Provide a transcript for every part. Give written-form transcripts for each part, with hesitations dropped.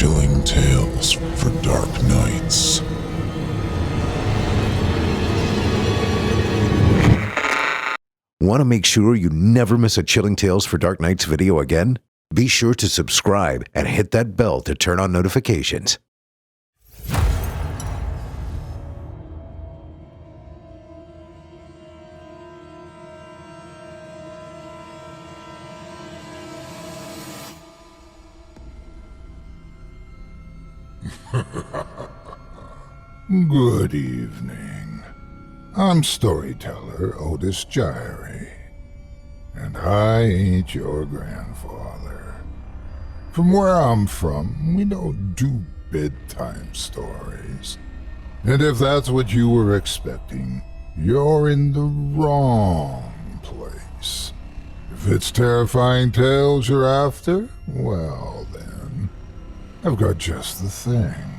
Chilling tales for dark nights. Want to make sure you never miss a Chilling Tales for Dark Nights video again? Be sure to subscribe and hit that bell to turn on notifications. Good evening. I'm storyteller Otis Jiry, and I ain't your grandfather. From where I'm from, we don't do bedtime stories. And if that's what you were expecting, you're in the wrong place. If it's terrifying tales you're after, well then, I've got just the thing.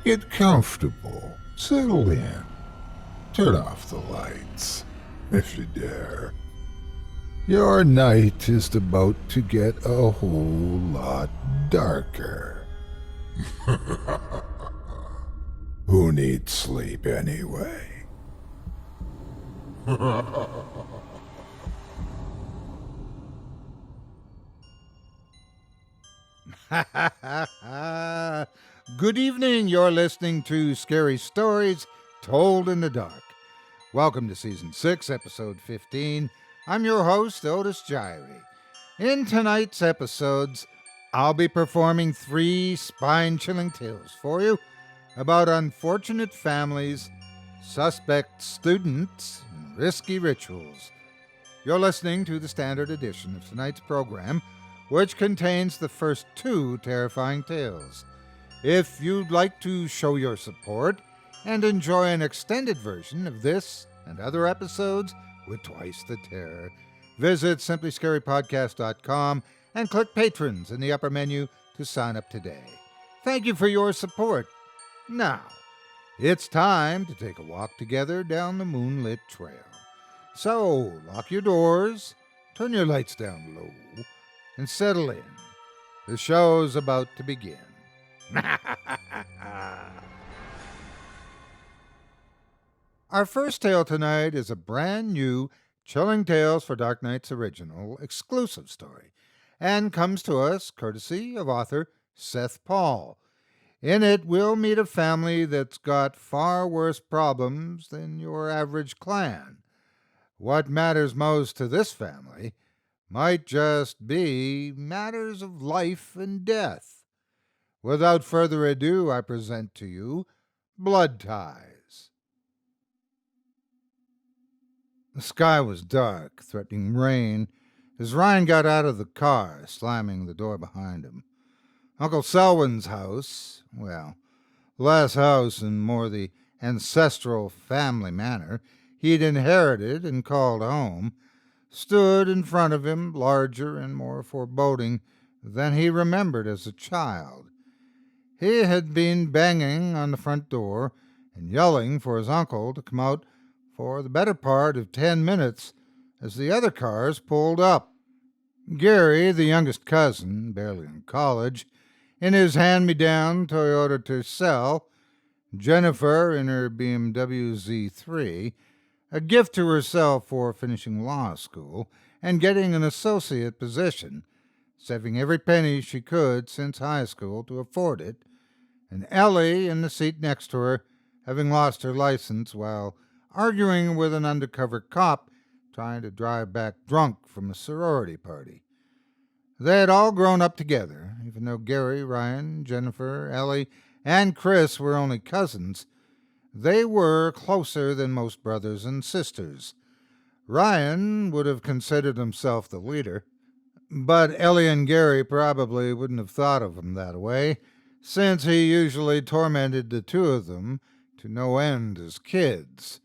Get comfortable, settle in, turn off the lights, if you dare. Your night is about to get a whole lot darker. Who needs sleep anyway? Good evening. You're listening to Scary Stories Told in the Dark. Welcome to Season 6, Episode 15. I'm your host, Otis Jiry. In tonight's episodes, I'll be performing 3 spine-chilling tales for you about unfortunate families, suspect students, and risky rituals. You're listening to the standard edition of tonight's program, which contains the first 2 terrifying tales. If you'd like to show your support and enjoy an extended version of this and other episodes with twice the terror, visit simplyscarypodcast.com and click Patrons in the upper menu to sign up today. Thank you for your support. Now, it's time to take a walk together down the moonlit trail. So, lock your doors, turn your lights down low, and settle in. The show's about to begin. Our first tale tonight is a brand new Chilling Tales for Dark Nights original exclusive story, and comes to us courtesy of author Seth Paul. In it, we'll meet a family that's got far worse problems than your average clan. What matters most to this family might just be matters of life and death. Without further ado, I present to you Blood Ties. The sky was dark, threatening rain, as Ryan got out of the car, slamming the door behind him. Uncle Selwyn's house, well, less house and more the ancestral family manor he'd inherited and called home, stood in front of him, larger and more foreboding than he remembered as a child. He had been banging on the front door and yelling for his uncle to come out for the better part of 10 minutes as the other cars pulled up. Gary, the youngest cousin, barely in college, in his hand-me-down Toyota Tercel, Jennifer in her BMW Z3, a gift to herself for finishing law school and getting an associate position, saving every penny she could since high school to afford it, and Ellie in the seat next to her, having lost her license while arguing with an undercover cop trying to drive back drunk from a sorority party. They had all grown up together, even though Gary, Ryan, Jennifer, Ellie, and Chris were only cousins. They were closer than most brothers and sisters. Ryan would have considered himself the leader, but Ellie and Gary probably wouldn't have thought of him that way, since he usually tormented the two of them to no end as kids.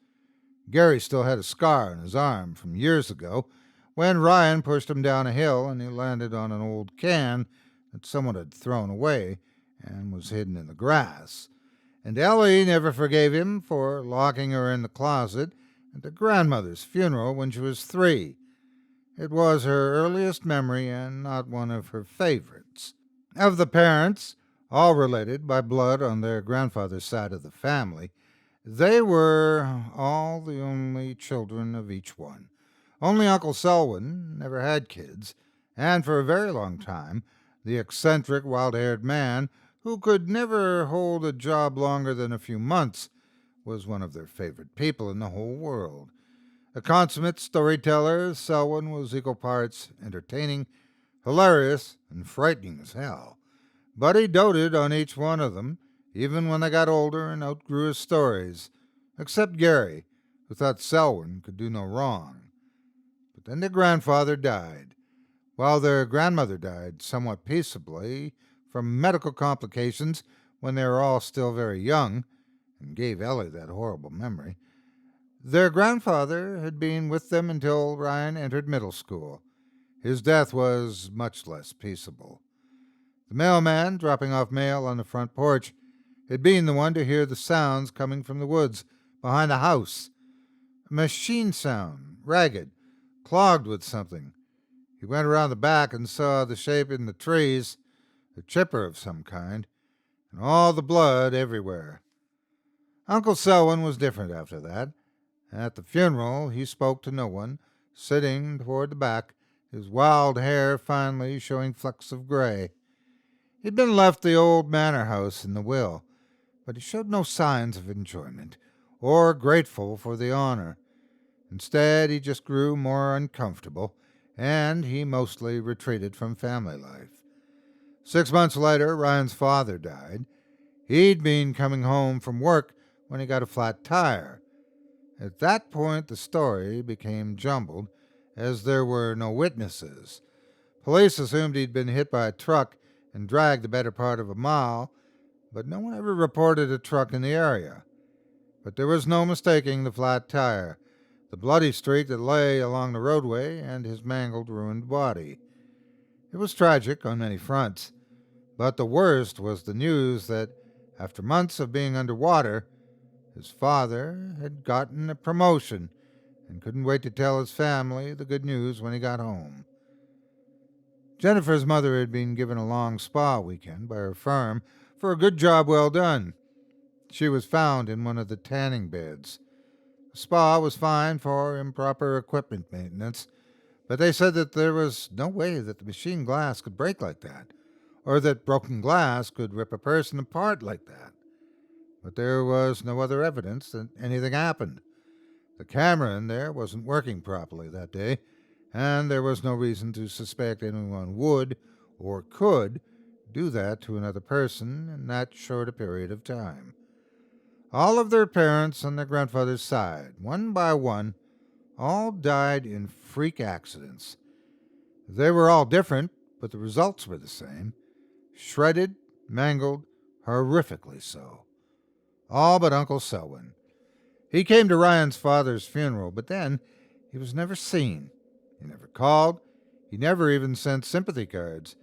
Gary still had a scar on his arm from years ago, when Ryan pushed him down a hill and he landed on an old can that someone had thrown away and was hidden in the grass. And Ellie never forgave him for locking her in the closet at her grandmother's funeral when she was 3. It was her earliest memory and not one of her favorites. Of the parents, all related by blood on their grandfather's side of the family. They were all the only children of each one. Only Uncle Selwyn never had kids, and for a very long time, the eccentric, wild-haired man who could never hold a job longer than a few months was one of their favorite people in the whole world. A consummate storyteller, Selwyn was equal parts entertaining, hilarious, and frightening as hell. But he doted on each one of them, even when they got older and outgrew his stories, except Gary, who thought Selwyn could do no wrong. But then their grandfather died, while their grandmother died somewhat peaceably from medical complications when they were all still very young, and gave Ellie that horrible memory. Their grandfather had been with them until Ryan entered middle school. His death was much less peaceable. The mailman, dropping off mail on the front porch, had been the one to hear the sounds coming from the woods behind the house. A machine sound, ragged, clogged with something. He went around the back and saw the shape in the trees, a chipper of some kind, and all the blood everywhere. Uncle Selwyn was different after that. At the funeral, he spoke to no one, sitting toward the back, his wild hair finally showing flecks of gray. He'd been left the old manor house in the will, but he showed no signs of enjoyment or grateful for the honor. Instead, he just grew more uncomfortable, and he mostly retreated from family life. 6 months later, Ryan's father died. He'd been coming home from work when he got a flat tire. At that point, the story became jumbled, as there were no witnesses. Police assumed he'd been hit by a truck and dragged the better part of a mile, but no one ever reported a truck in the area. But there was no mistaking the flat tire, the bloody streak that lay along the roadway, and his mangled, ruined body. It was tragic on many fronts, but the worst was the news that, after months of being underwater, his father had gotten a promotion and couldn't wait to tell his family the good news when he got home. Jennifer's mother had been given a long spa weekend by her firm for a good job well done. She was found in one of the tanning beds. The spa was fined for improper equipment maintenance, but they said that there was no way that the machine glass could break like that, or that broken glass could rip a person apart like that. But there was no other evidence that anything happened. The camera in there wasn't working properly that day, and there was no reason to suspect anyone would or could do that to another person in that short a period of time. All of their parents on their grandfather's side, one by one, all died in freak accidents. They were all different, but the results were the same. Shredded, mangled, horrifically so. All but Uncle Selwyn. He came to Ryan's father's funeral, but then he was never seen. He never called. He never even sent sympathy cards.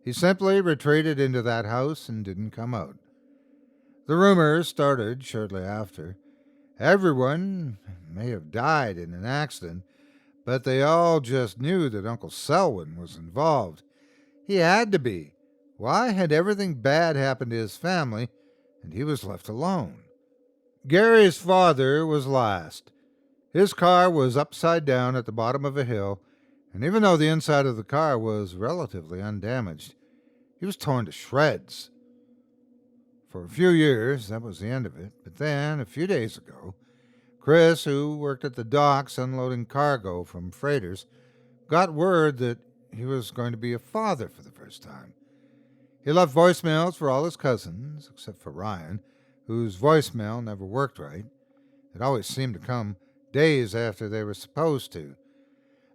He simply retreated into that house and didn't come out. The rumors started shortly after. Everyone may have died in an accident, but they all just knew that Uncle Selwyn was involved. He had to be. Why had everything bad happened to his family, and he was left alone? Gary's father was last. His car was upside down at the bottom of a hill, and even though the inside of the car was relatively undamaged, he was torn to shreds. For a few years, that was the end of it, but then, a few days ago, Chris, who worked at the docks unloading cargo from freighters, got word that he was going to be a father for the first time. He left voicemails for all his cousins, except for Ryan, whose voicemail never worked right. It always seemed to come days after they were supposed to.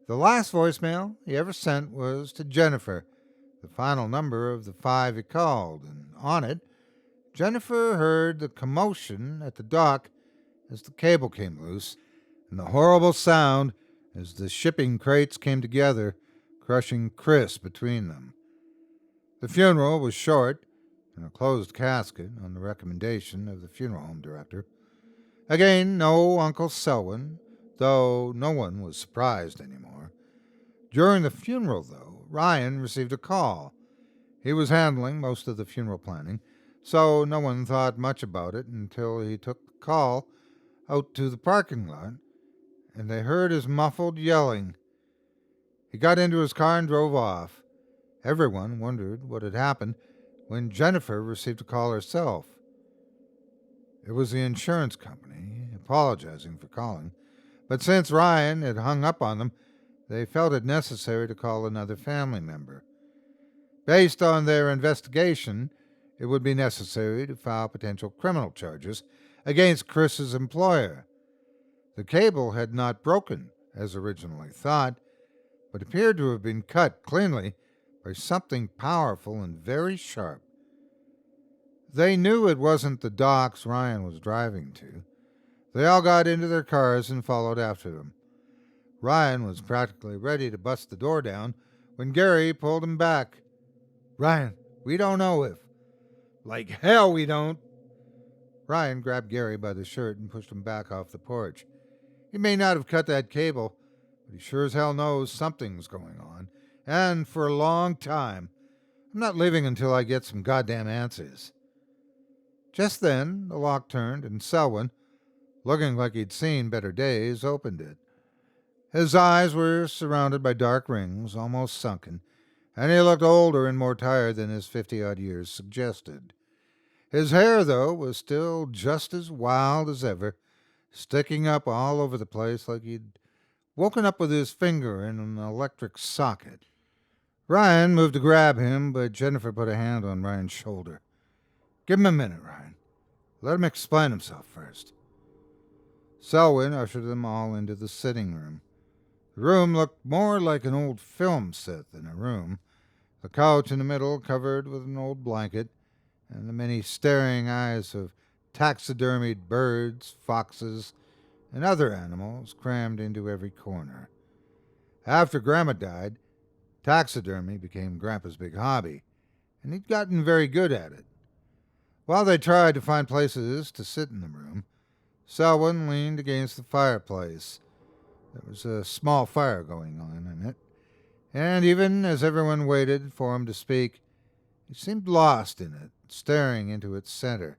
The last voicemail he ever sent was to Jennifer, the final number of the 5 he called, and on it, Jennifer heard the commotion at the dock as the cable came loose, and the horrible sound as the shipping crates came together, crushing Chris between them. The funeral was short, in a closed casket on the recommendation of the funeral home director. Again, no Uncle Selwyn, though no one was surprised anymore. During the funeral, though, Ryan received a call. He was handling most of the funeral planning, so no one thought much about it until he took the call out to the parking lot, and they heard his muffled yelling. He got into his car and drove off. Everyone wondered what had happened when Jennifer received a call herself. It was the insurance company, apologizing for calling, but since Ryan had hung up on them, they felt it necessary to call another family member. Based on their investigation, it would be necessary to file potential criminal charges against Chris's employer. The cable had not broken, as originally thought, but appeared to have been cut cleanly by something powerful and very sharp. They knew it wasn't the docks Ryan was driving to. They all got into their cars and followed after them. Ryan was practically ready to bust the door down when Gary pulled him back. "Ryan, we don't know if." "Like hell we don't." Ryan grabbed Gary by the shirt and pushed him back off the porch. He may not have cut that cable, but he sure as hell knows something's going on, and for a long time. I'm not leaving until I get some goddamn answers. Just then, the lock turned, and Selwyn, looking like he'd seen better days, opened it. His eyes were surrounded by dark rings, almost sunken, and he looked older and more tired than his 50-odd years suggested. His hair, though, was still just as wild as ever, sticking up all over the place like he'd woken up with his finger in an electric socket. Ryan moved to grab him, but Jennifer put a hand on Ryan's shoulder. "Give him a minute, Ryan. Let him explain himself first." Selwyn ushered them all into the sitting room. The room looked more like an old film set than a room, the couch in the middle covered with an old blanket, and the many staring eyes of taxidermied birds, foxes, and other animals crammed into every corner. After Grandma died, taxidermy became Grandpa's big hobby, and he'd gotten very good at it. While they tried to find places to sit in the room, Selwyn leaned against the fireplace. There was a small fire going on in it, and even as everyone waited for him to speak, he seemed lost in it, staring into its center.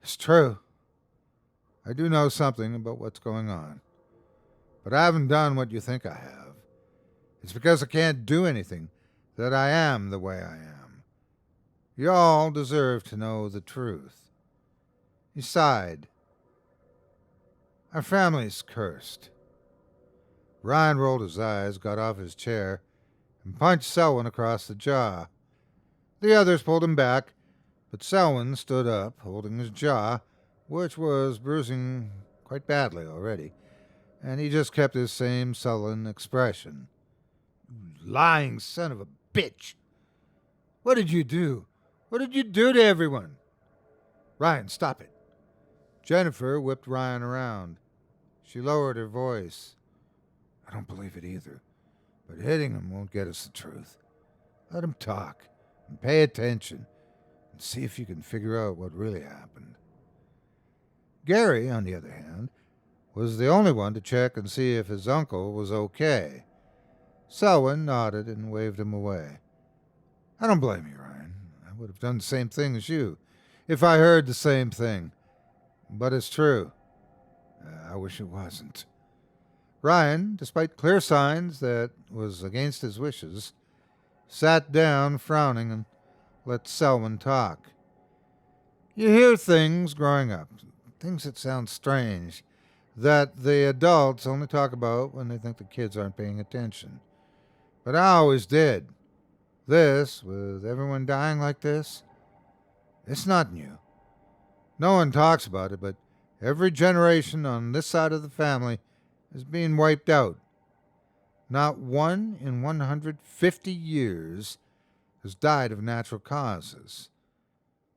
"It's true. I do know something about what's going on, but I haven't done what you think I have. It's because I can't do anything that I am the way I am. You all deserve to know the truth." He sighed. "Our family's cursed." Ryan rolled his eyes, got off his chair, and punched Selwyn across the jaw. The others pulled him back, but Selwyn stood up, holding his jaw, which was bruising quite badly already, and he just kept his same sullen expression. "You lying son of a bitch! What did you do? What did you do to everyone?" "Ryan, stop it." Jennifer whipped Ryan around. She lowered her voice. "I don't believe it either, but hitting him won't get us the truth. Let him talk, and pay attention, and see if you can figure out what really happened." Gary, on the other hand, was the only one to check and see if his uncle was okay. Selwyn nodded and waved him away. "I don't blame you, Ryan. I would have done the same thing as you, if I heard the same thing. But it's true. I wish it wasn't." Ryan, despite clear signs that was against his wishes, sat down, frowning, and let Selwyn talk. "You hear things growing up, things that sound strange, that the adults only talk about when they think the kids aren't paying attention. But I always did. This, with everyone dying like this, it's not new. No one talks about it, but every generation on this side of the family is being wiped out. Not one in 150 years has died of natural causes."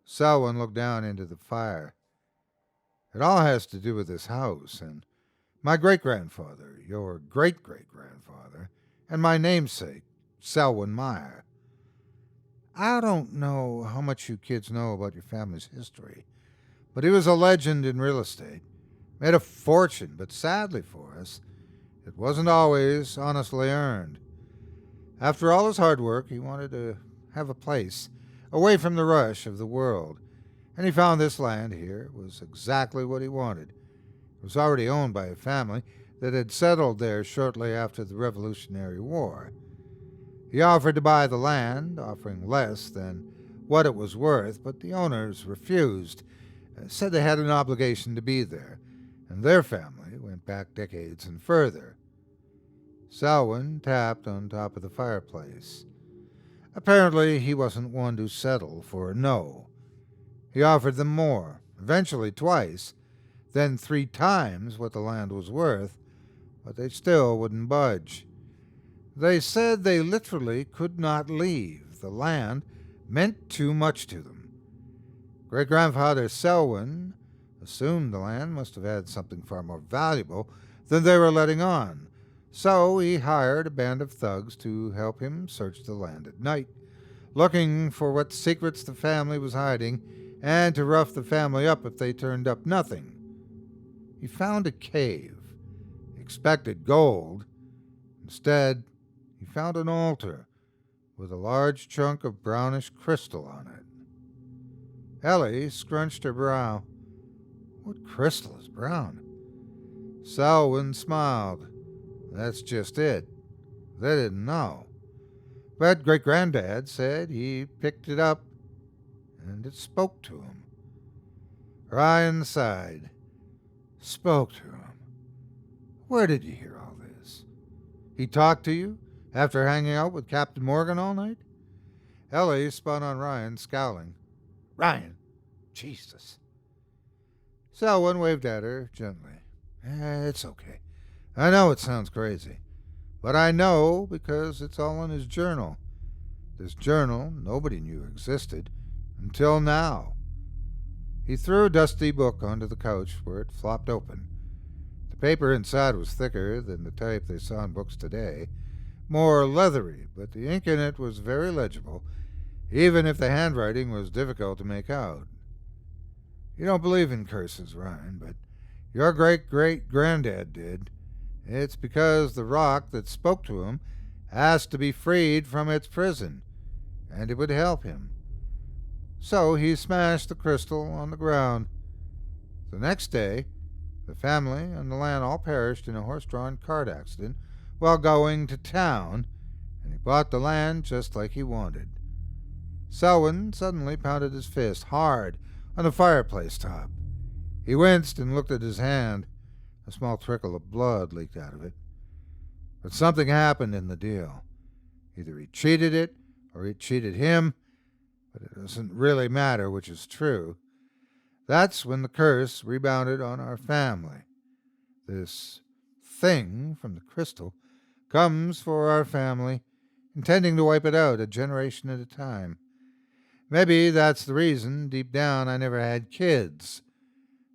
Selwyn looked down into the fire. "It all has to do with this house, and my great-grandfather, your great-great-grandfather, and my namesake, Selwyn Meyer. I don't know how much you kids know about your family's history, but he was a legend in real estate. Made a fortune, but sadly for us, it wasn't always honestly earned. After all his hard work, he wanted to have a place away from the rush of the world, and he found this land here. It was exactly what he wanted. It was already owned by a family that had settled there shortly after the Revolutionary War. He offered to buy the land, offering less than what it was worth, but the owners refused, said they had an obligation to be there, and their family went back decades and further. Selwyn tapped on top of the fireplace. Apparently, he wasn't one to settle for a no. He offered them more, eventually twice, then 3 times what the land was worth, but they still wouldn't budge. They said they literally could not leave. The land meant too much to them. Great-grandfather Selwyn assumed the land must have had something far more valuable than they were letting on, so he hired a band of thugs to help him search the land at night, looking for what secrets the family was hiding and to rough the family up if they turned up nothing. He found a cave. He expected gold. Instead, he found an altar with a large chunk of brownish crystal on it. Ellie scrunched her brow. What crystal is brown? Selwyn smiled. That's just it. They didn't know. But Great-Granddad said he picked it up and it spoke to him. Ryan sighed. Spoke to him? Where did you hear all this? He talked to you after hanging out with Captain Morgan all night? Ellie spun on Ryan, scowling. Ryan, Jesus. Selwyn waved at her gently. It's okay. I know it sounds crazy, but I know because it's all in his journal. This journal nobody knew existed until now. He threw a dusty book onto the couch where it flopped open. The paper inside was thicker than the type they saw in books today, more leathery, but the ink in it was very legible, even if the handwriting was difficult to make out. You don't believe in curses, Ryan, but your great-great-granddad did. It's because the rock that spoke to him asked to be freed from its prison, and it would help him. So he smashed the crystal on the ground. The next day, the family and the land all perished in a horse-drawn cart accident while going to town, and he bought the land just like he wanted. Selwyn suddenly pounded his fist hard on the fireplace top. He winced and looked at his hand. A small trickle of blood leaked out of it. But something happened in the deal. Either he cheated it or it cheated him, but it doesn't really matter which is true. That's when the curse rebounded on our family. This thing from the crystal comes for our family, intending to wipe it out a generation at a time. Maybe that's the reason, deep down, I never had kids.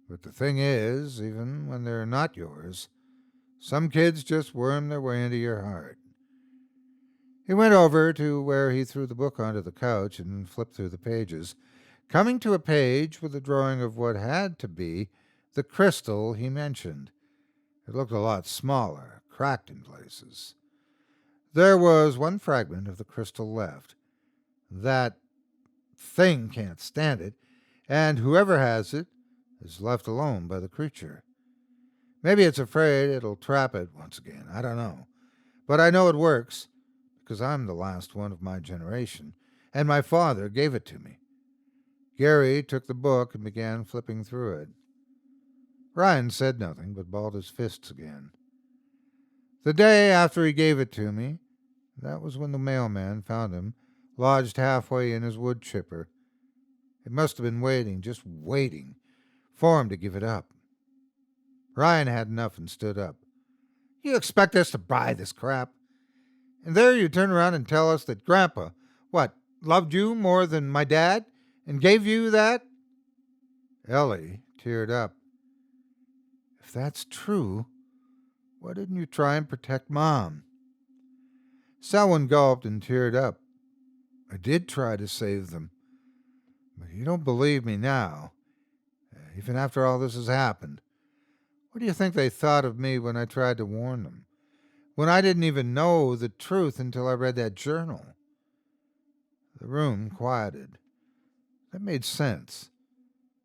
But the thing is, even when they're not yours, some kids just worm their way into your heart. He went over to where he threw the book onto the couch and flipped through the pages, coming to a page with a drawing of what had to be the crystal he mentioned. It looked a lot smaller, cracked in places. There was one fragment of the crystal left. That thing can't stand it, and whoever has it is left alone by the creature. Maybe it's afraid it'll trap it once again. I don't know. But I know it works because I'm the last one of my generation, and my father gave it to me. Gary took the book and began flipping through it. Ryan said nothing but balled his fists again. The day after he gave it to me, that was when the mailman found him lodged halfway in his wood chipper. It must have been waiting, just waiting, for him to give it up. Ryan had enough and stood up. You expect us to buy this crap? And there you turn around and tell us that Grandpa, loved you more than my dad and gave you that? Ellie teared up. If that's true, why didn't you try and protect Mom? Selwyn gulped and teared up. I did try to save them. But you don't believe me now, even after all this has happened. What do you think they thought of me when I tried to warn them? when I didn't even know the truth until I read that journal. The room quieted. That made sense.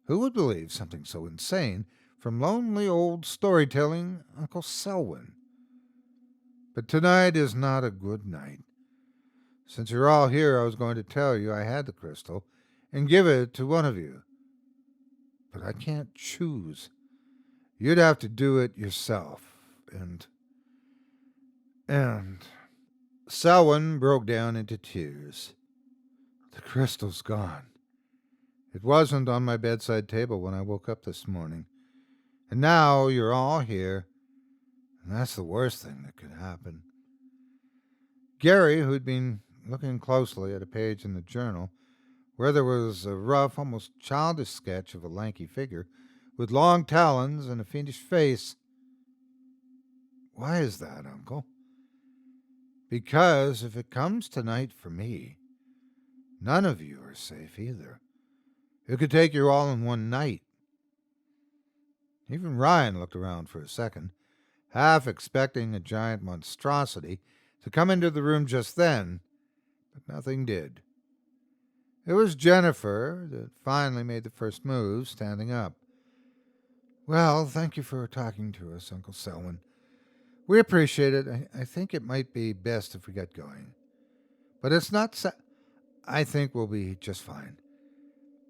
Who would believe something so insane from lonely old storytelling Uncle Selwyn? But tonight is not a good night. Since you're all here, I was going to tell you I had the crystal and give it to one of you. But I can't choose. You'd have to do it yourself. And Selwyn broke down into tears. The crystal's gone. It wasn't on my bedside table when I woke up this morning. And now you're all here, and that's the worst thing that could happen. Gary, who'd been looking closely at a page in the journal, where there was a rough, almost childish sketch of a lanky figure with long talons and a fiendish face. Why is that, Uncle? Because if it comes tonight for me, none of you are safe either. It could take you all in one night. Even Ryan looked around for a second, half expecting a giant monstrosity to come into the room just then, but nothing did. It was Jennifer that finally made the first move, standing up. Well, thank you for talking to us, Uncle Selwyn. We appreciate it. I think it might be best if we get going. But it's not I think we'll be just fine.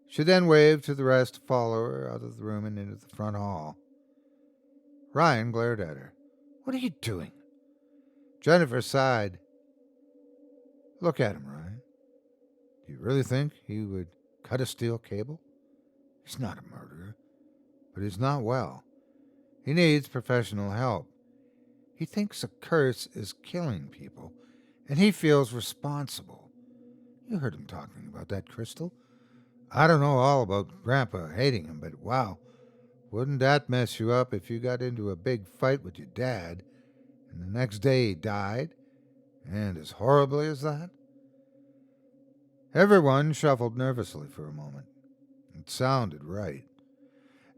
She then waved to the rest to follow her out of the room and into the front hall. Ryan glared at her. What are you doing? Jennifer sighed. Look at him, Ryan. Do you really think he would cut a steel cable? He's not a murderer, but he's not well. He needs professional help. He thinks a curse is killing people, and he feels responsible. You heard him talking about that crystal. I don't know all about Grandpa hating him, but wow, wouldn't that mess you up if you got into a big fight with your dad, and the next day he died, and as horribly as that? Everyone shuffled nervously for a moment. It sounded right.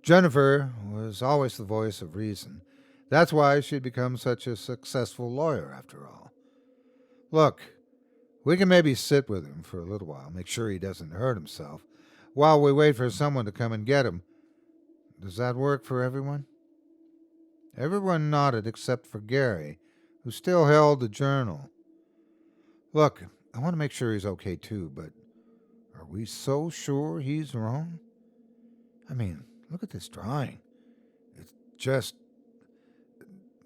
Jennifer was always the voice of reason. That's why she'd become such a successful lawyer, after all. Look, we can maybe sit with him for a little while, make sure he doesn't hurt himself, while we wait for someone to come and get him. Does that work for everyone? Everyone nodded except for Gary, who still held the journal. Look, I want to make sure he's okay too, but are we so sure he's wrong? I mean, look at this drawing. It's just...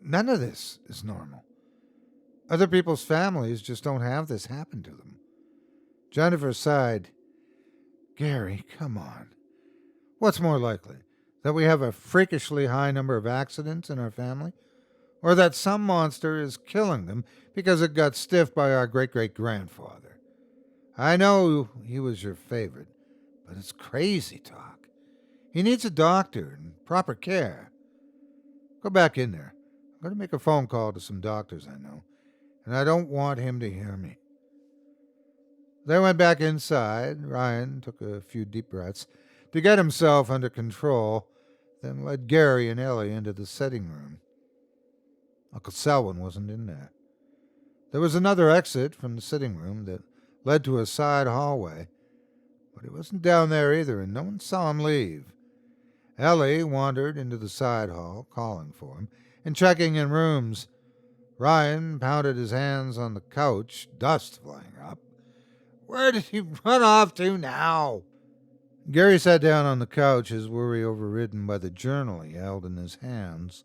None of this is normal. Other people's families just don't have this happen to them. Jennifer sighed. Gary, come on. What's more likely? That we have a freakishly high number of accidents in our family? Or that some monster is killing them because it got stiffed by our great-great-grandfather? I know he was your favorite, but it's crazy talk. He needs a doctor and proper care. Go back in there. I'm going to make a phone call to some doctors I know, and I don't want him to hear me. They went back inside. Ryan took a few deep breaths to get himself under control, then led Gary and Ellie into the sitting room. Uncle Selwyn wasn't in there. There was another exit from the sitting room that led to a side hallway, but he wasn't down there either, and no one saw him leave. Ellie wandered into the side hall, calling for him, and checking in rooms. Ryan pounded his hands on the couch, dust flying up. Where did he run off to now? Gary sat down on the couch, his worry overridden by the journal he held in his hands.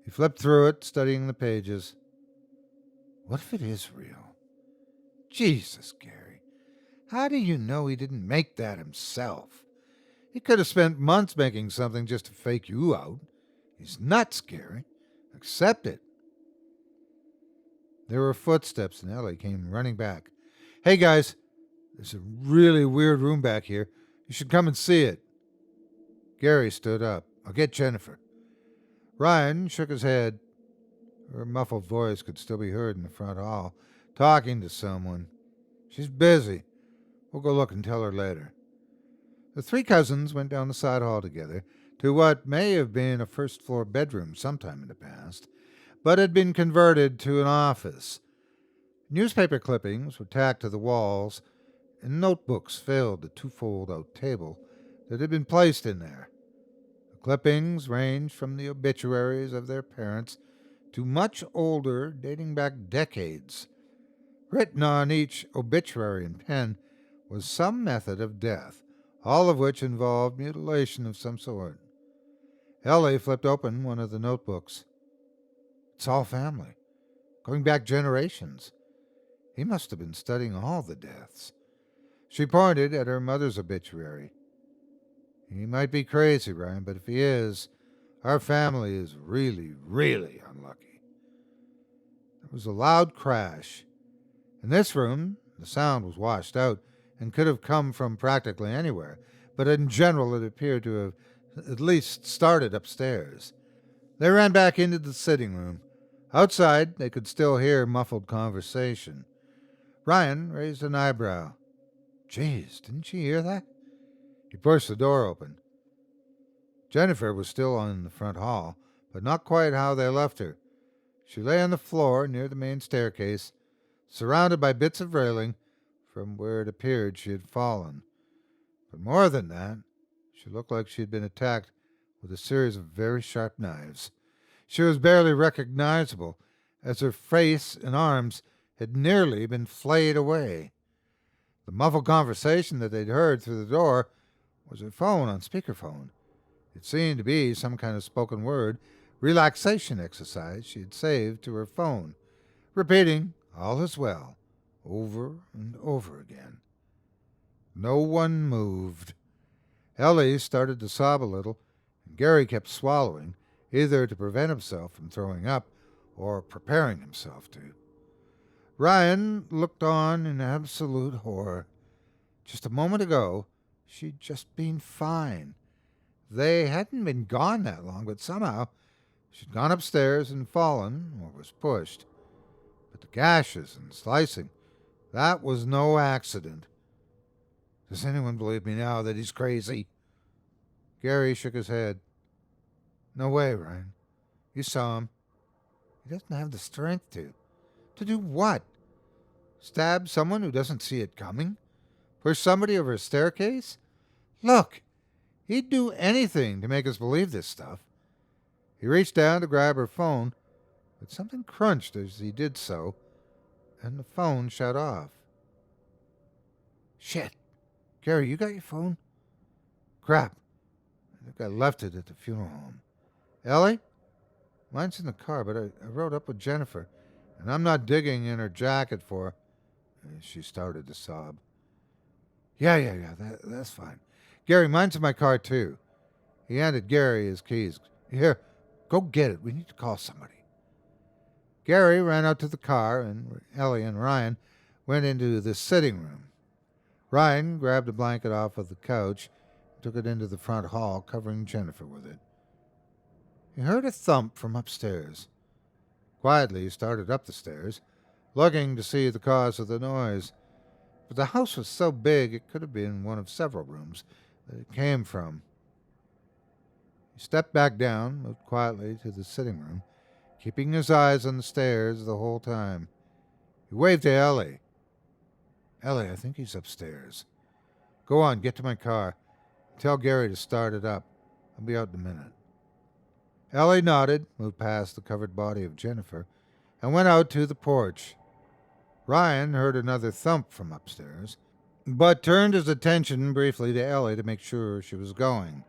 He flipped through it, studying the pages. What if it is real? Jesus, Gary, how do you know he didn't make that himself? He could have spent months making something just to fake you out. He's nuts, Gary. Accept it. There were footsteps, and Ellie came running back. Hey, guys, there's a really weird room back here. You should come and see it. Gary stood up. I'll get Jennifer. Ryan shook his head. Her muffled voice could still be heard in the front hall, talking to someone. She's busy. We'll go look and tell her later. The three cousins went down the side hall together to what may have been a first-floor bedroom sometime in the past, but had been converted to an office. Newspaper clippings were tacked to the walls, and notebooks filled the two-fold-out table that had been placed in there. The clippings ranged from the obituaries of their parents to much older, dating back decades. Written on each obituary in pen was some method of death, all of which involved mutilation of some sort. Ellie flipped open one of the notebooks. It's all family, going back generations. He must have been studying all the deaths. She pointed at her mother's obituary. He might be crazy, Ryan, but if he is, our family is really, really unlucky. There was a loud crash. In this room, the sound was washed out and could have come from practically anywhere, but in general it appeared to have at least started upstairs. They ran back into the sitting room. Outside, they could still hear muffled conversation. Ryan raised an eyebrow. Geez, didn't you hear that? He pushed the door open. Jennifer was still in the front hall, but not quite how they left her. She lay on the floor near the main staircase, surrounded by bits of railing from where it appeared she had fallen. But more than that, she looked like she had been attacked with a series of very sharp knives. She was barely recognizable, as her face and arms had nearly been flayed away. The muffled conversation that they'd heard through the door was her phone on speakerphone. It seemed to be some kind of spoken word relaxation exercise she had saved to her phone, repeating all is well over and over again. No one moved. Ellie started to sob a little, and Gary kept swallowing, either to prevent himself from throwing up or preparing himself to. Ryan looked on in absolute horror. Just a moment ago, she'd just been fine. They hadn't been gone that long, but somehow she'd gone upstairs and fallen, or was pushed. But the gashes and slicing, that was no accident. Does anyone believe me now that he's crazy? Gary shook his head. No way, Ryan. You saw him. He doesn't have the strength to. To do what? Stab someone who doesn't see it coming? Push somebody over a staircase? Look, he'd do anything to make us believe this stuff. He reached down to grab her phone, but something crunched as he did so, and the phone shut off. Shit. Gary, you got your phone? Crap. I think I left it at the funeral home. Ellie? Mine's in the car, but I rode up with Jennifer, and I'm not digging in her jacket for her. She started to sob. Yeah, that's fine. Gary, mine's in my car, too. He handed Gary his keys. Here, go get it. We need to call somebody. Gary ran out to the car, and Ellie and Ryan went into the sitting room. Ryan grabbed a blanket off of the couch and took it into the front hall, covering Jennifer with it. He heard a thump from upstairs. Quietly, he started up the stairs, looking to see the cause of the noise. But the house was so big it could have been one of several rooms that it came from. He stepped back down, moved quietly to the sitting room, keeping his eyes on the stairs the whole time. He waved to Ellie. Ellie, I think he's upstairs. Go on, get to my car. Tell Gary to start it up. I'll be out in a minute. Ellie nodded, moved past the covered body of Jennifer, and went out to the porch. Ryan heard another thump from upstairs, but turned his attention briefly to Ellie to make sure she was going.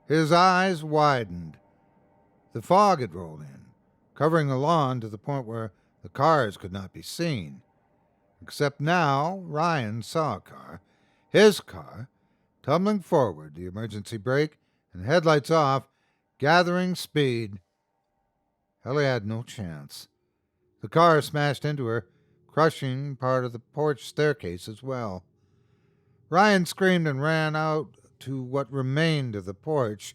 His eyes widened. The fog had rolled in, covering the lawn to the point where the cars could not be seen. Except now, Ryan saw a car, his car, tumbling forward, the emergency brake and headlights off, gathering speed. Ellie had no chance. The car smashed into her, crushing part of the porch staircase as well. Ryan screamed and ran out to what remained of the porch.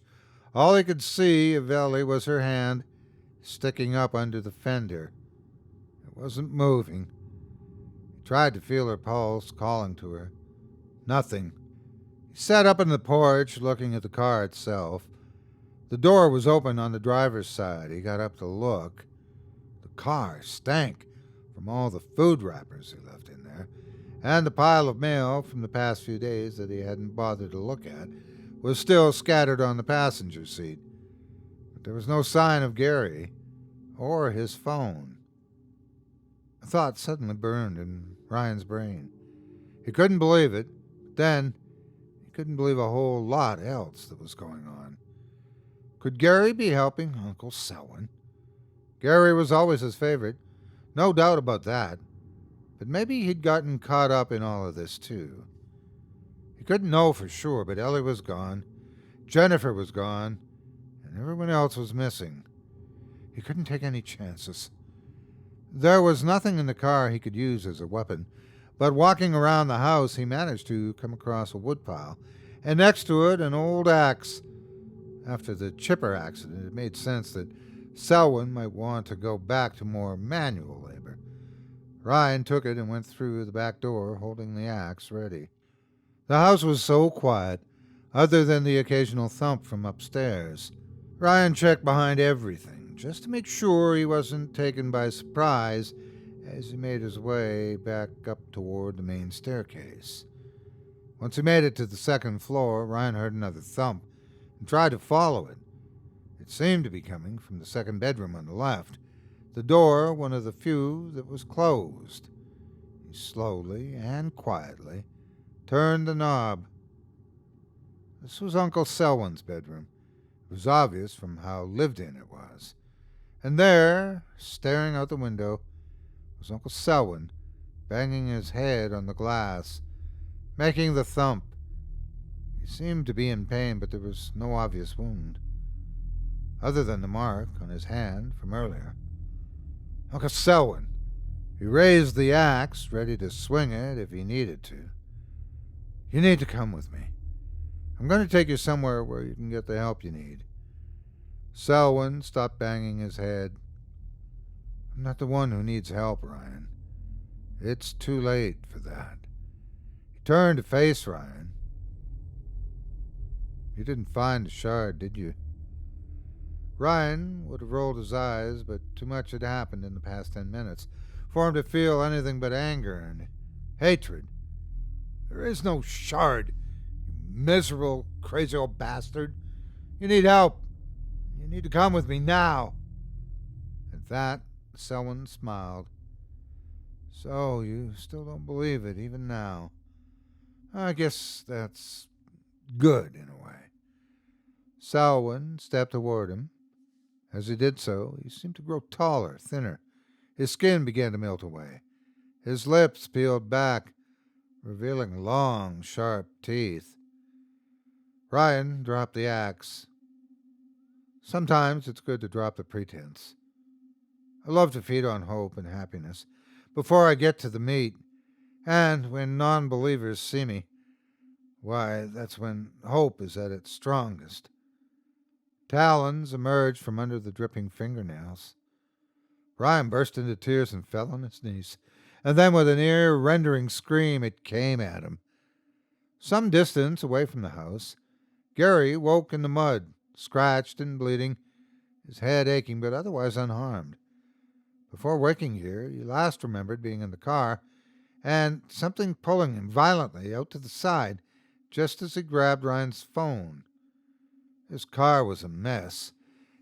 All he could see of Ellie was her hand sticking up under the fender. It wasn't moving. He tried to feel her pulse calling to her. Nothing. He sat up on the porch, looking at the car itself. The door was open on the driver's side. He got up to look. The car stank from all the food wrappers he left in there, and the pile of mail from the past few days that he hadn't bothered to look at was still scattered on the passenger seat. But there was no sign of Gary or his phone. A thought suddenly burned in Ryan's brain. He couldn't believe it, but then he couldn't believe a whole lot else that was going on. Could Gary be helping Uncle Selwyn? Gary was always his favorite, no doubt about that, but maybe he'd gotten caught up in all of this too. He couldn't know for sure, but Ellie was gone, Jennifer was gone, and everyone else was missing. He couldn't take any chances. There was nothing in the car he could use as a weapon, but walking around the house he managed to come across a woodpile, and next to it an old axe. After the chipper accident, it made sense that Selwyn might want to go back to more manual labor. Ryan took it and went through the back door holding the axe ready. The house was so quiet, other than the occasional thump from upstairs. Ryan checked behind everything, just to make sure he wasn't taken by surprise as he made his way back up toward the main staircase. Once he made it to the second floor, Ryan heard another thump and tried to follow it. It seemed to be coming from the second bedroom on the left, the door one of the few that was closed. He slowly and quietly turned the knob. This was Uncle Selwyn's bedroom. It was obvious from how lived-in it was. And there, staring out the window, was Uncle Selwyn, banging his head on the glass, making the thump. He seemed to be in pain, but there was no obvious wound, other than the mark on his hand from earlier. Uncle Selwyn. He raised the axe, ready to swing it if he needed to. You need to come with me. I'm going to take you somewhere where you can get the help you need. Selwyn stopped banging his head. I'm not the one who needs help, Ryan. It's too late for that. He turned to face Ryan. You didn't find the shard, did you? Ryan would have rolled his eyes, but too much had happened in the past 10 minutes for him to feel anything but anger and hatred. There is no shard, you miserable, crazy old bastard. You need help. You need to come with me now. At that, Selwyn smiled. So you still don't believe it, even now. I guess that's good, in a way. Selwyn stepped toward him. As he did so, he seemed to grow taller, thinner. His skin began to melt away. His lips peeled back, revealing long, sharp teeth. Ryan dropped the axe. Sometimes it's good to drop the pretense. I love to feed on hope and happiness before I get to the meat, and when non-believers see me, why, that's when hope is at its strongest. Talons emerged from under the dripping fingernails. Ryan burst into tears and fell on his knees, and then with an ear-rending scream it came at him. Some distance away from the house, Gary woke in the mud, scratched and bleeding, his head aching but otherwise unharmed. Before waking here, he last remembered being in the car and something pulling him violently out to the side just as he grabbed Ryan's phone. His car was a mess,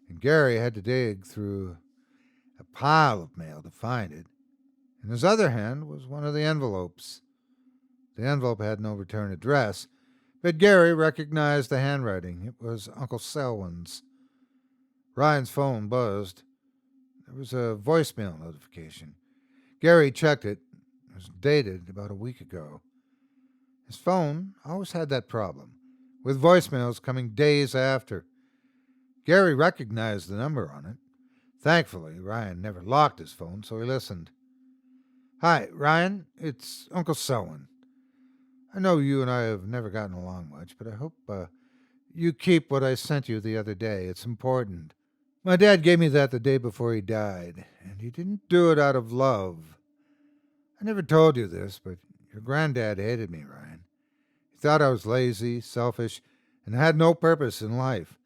and Gary had to dig through a pile of mail to find it. In his other hand was one of the envelopes. The envelope had no return address, but Gary recognized the handwriting. It was Uncle Selwyn's. Ryan's phone buzzed. There was a voicemail notification. Gary checked it. It was dated about a week ago. His phone always had that problem, with voicemails coming days after. Gary recognized the number on it. Thankfully, Ryan never locked his phone, so he listened. Hi, Ryan. It's Uncle Selwyn. I know you and I have never gotten along much, but I hope you keep what I sent you the other day. It's important. My dad gave me that the day before he died, and he didn't do it out of love. I never told you this, but your granddad hated me, Ryan. He thought I was lazy, selfish, and had no purpose in life.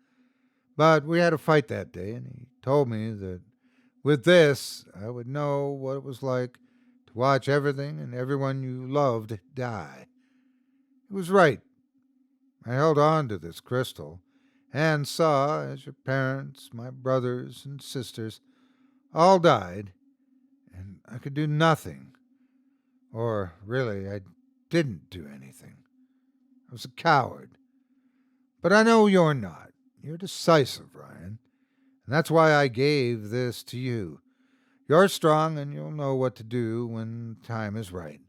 But we had a fight that day, and he told me that With this, I would know what it was like to watch everything and everyone you loved die. It was right. I held on to this crystal and saw as your parents, my brothers and sisters, all died, and I could do nothing. Or really, I didn't do anything. I was a coward. But I know you're not. You're decisive, Ryan. And that's why I gave this to you. You're strong and you'll know what to do when time is right.